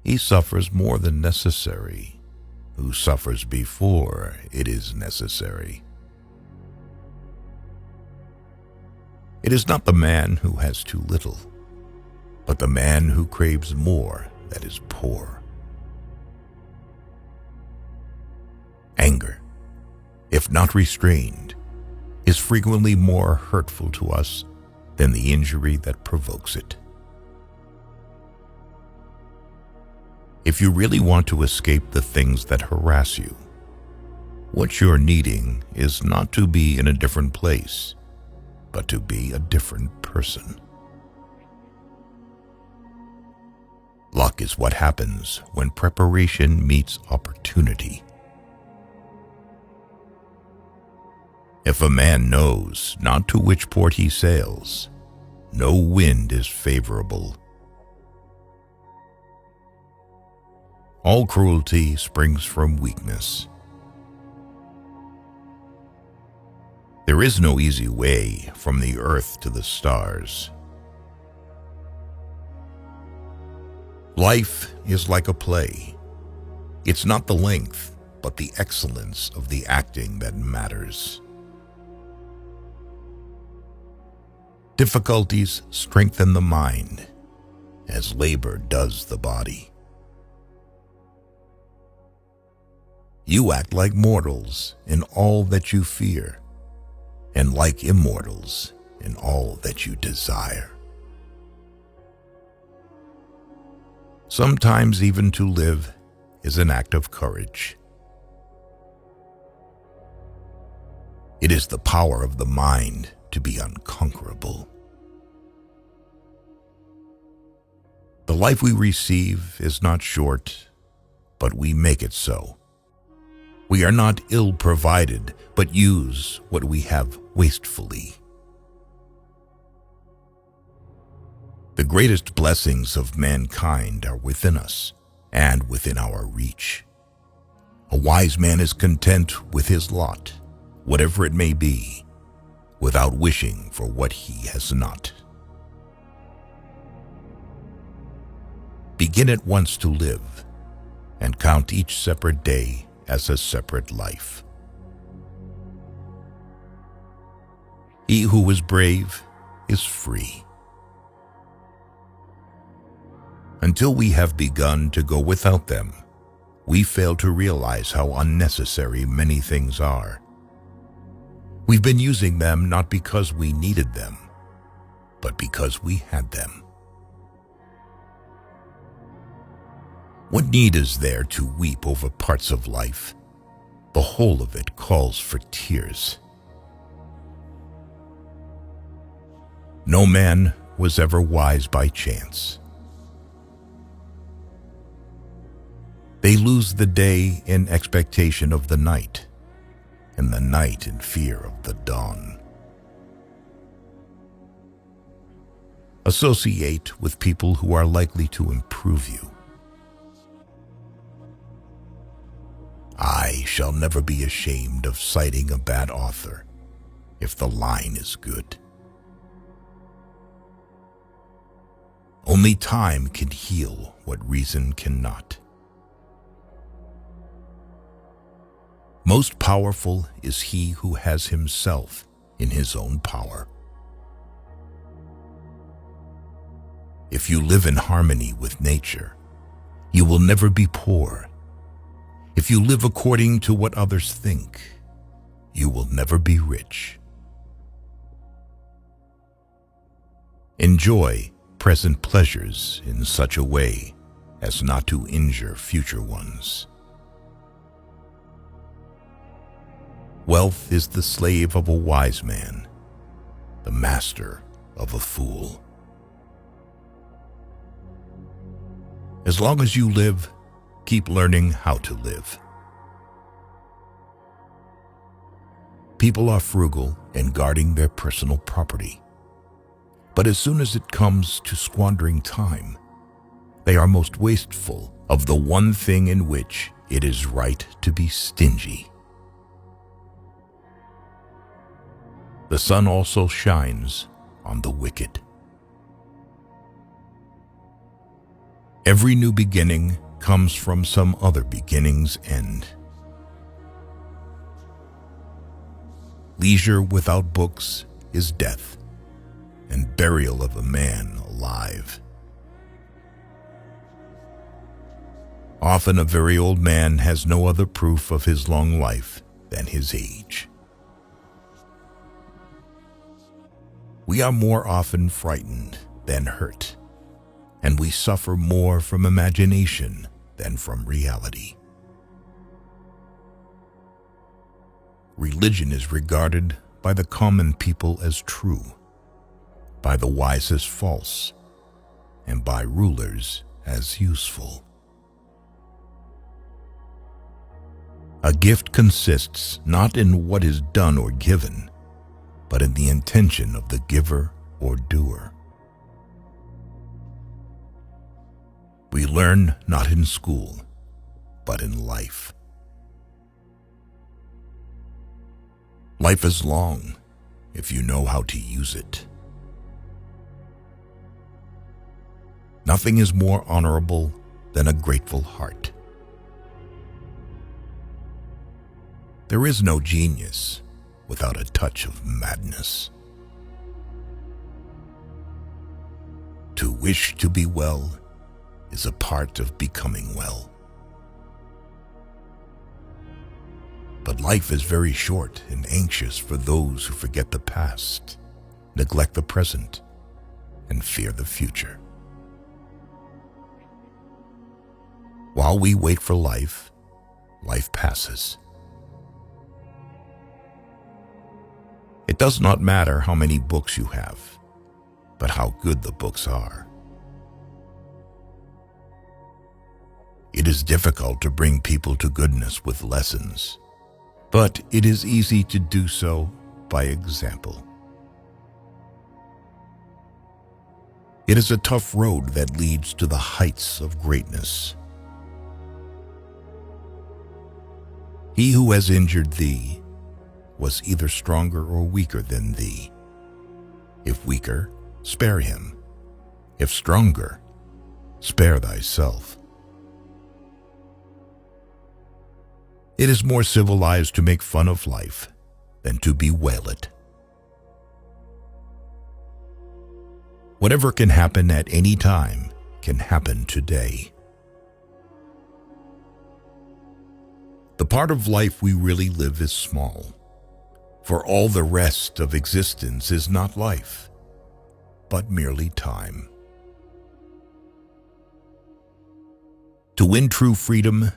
He suffers more than necessary, who suffers before it is necessary. It is not the man who has too little, but the man who craves more that is poor. Anger, if not restrained, is frequently more hurtful to us than the injury that provokes it. If you really want to escape the things that harass you, what you're needing is not to be in a different place, but to be a different person. Luck is what happens when preparation meets opportunity. If a man knows not to which port he sails, no wind is favorable. All cruelty springs from weakness. There is no easy way from the earth to the stars. Life is like a play. It's not the length, but the excellence of the acting that matters. Difficulties strengthen the mind, as labor does the body. You act like mortals in all that you fear, and like immortals in all that you desire. Sometimes even to live is an act of courage. It is the power of the mind to be unconquerable. The life we receive is not short, but we make it so. We are not ill-provided, but use what we have wastefully. The greatest blessings of mankind are within us and within our reach. A wise man is content with his lot, whatever it may be, without wishing for what he has not. Begin at once to live, and count each separate day as a separate life. He who is brave is free. Until we have begun to go without them, we fail to realize how unnecessary many things are. We've been using them not because we needed them, but because we had them. What need is there to weep over parts of life? The whole of it calls for tears. No man was ever wise by chance. They lose the day in expectation of the night, and the night in fear of the dawn. Associate with people who are likely to improve you. I shall never be ashamed of citing a bad author if the line is good. Only time can heal what reason cannot. Most powerful is he who has himself in his own power. If you live in harmony with nature, you will never be poor. If you live according to what others think, you will never be rich. Enjoy present pleasures in such a way as not to injure future ones. Wealth is the slave of a wise man, the master of a fool. As long as you live, keep learning how to live. People are frugal in guarding their personal property, but as soon as it comes to squandering time, they are most wasteful of the one thing in which it is right to be stingy. The sun also shines on the wicked. Every new beginning comes from some other beginning's end. Leisure without books is death, and burial of a man alive. Often a very old man has no other proof of his long life than his age. We are more often frightened than hurt, and we suffer more from imagination than from reality. Religion is regarded by the common people as true, by the wise as false, and by rulers as useful. A gift consists not in what is done or given, but in the intention of the giver or doer. We learn not in school, but in life. Life is long if you know how to use it. Nothing is more honorable than a grateful heart. There is no genius without a touch of madness. To wish to be well is a part of becoming well. But life is very short and anxious for those who forget the past, neglect the present, and fear the future. While we wait for life, life passes. It does not matter how many books you have, but how good the books are. It is difficult to bring people to goodness with lessons, but it is easy to do so by example. It is a tough road that leads to the heights of greatness. He who has injured thee was either stronger or weaker than thee. If weaker, spare him. If stronger, spare thyself. It is more civilized to make fun of life than to bewail it. Whatever can happen at any time can happen today. The part of life we really live is small, for all the rest of existence is not life, but merely time. To win true freedom,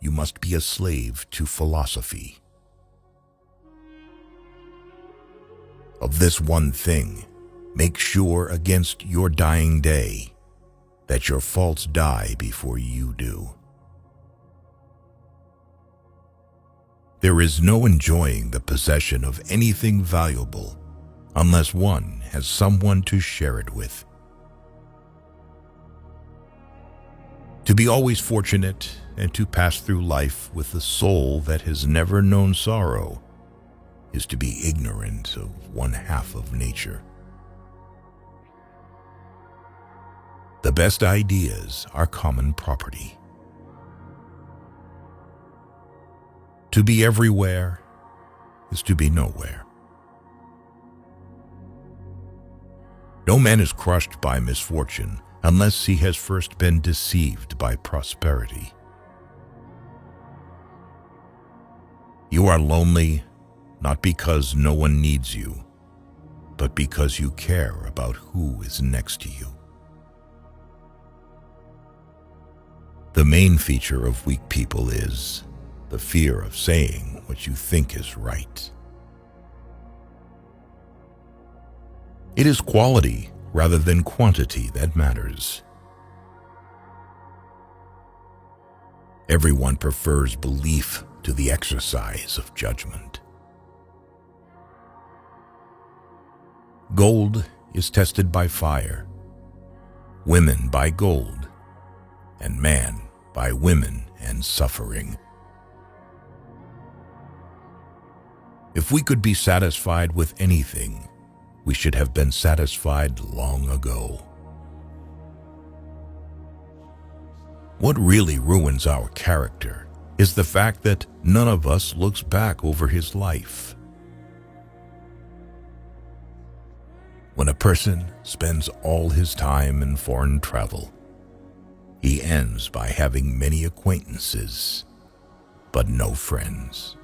you must be a slave to philosophy. Of this one thing, make sure against your dying day that your faults die before you do. There is no enjoying the possession of anything valuable unless one has someone to share it with. To be always fortunate and to pass through life with a soul that has never known sorrow is to be ignorant of one half of nature. The best ideas are common property. To be everywhere is to be nowhere. No man is crushed by misfortune unless he has first been deceived by prosperity. You are lonely not because no one needs you, but because you care about who is next to you. The main feature of weak people is the fear of saying what you think is right. It is quality rather than quantity that matters. Everyone prefers belief to the exercise of judgment. Gold is tested by fire, women by gold, and man by women and suffering. If we could be satisfied with anything, we should have been satisfied long ago. What really ruins our character is the fact that none of us looks back over his life. When a person spends all his time in foreign travel, he ends by having many acquaintances, but no friends.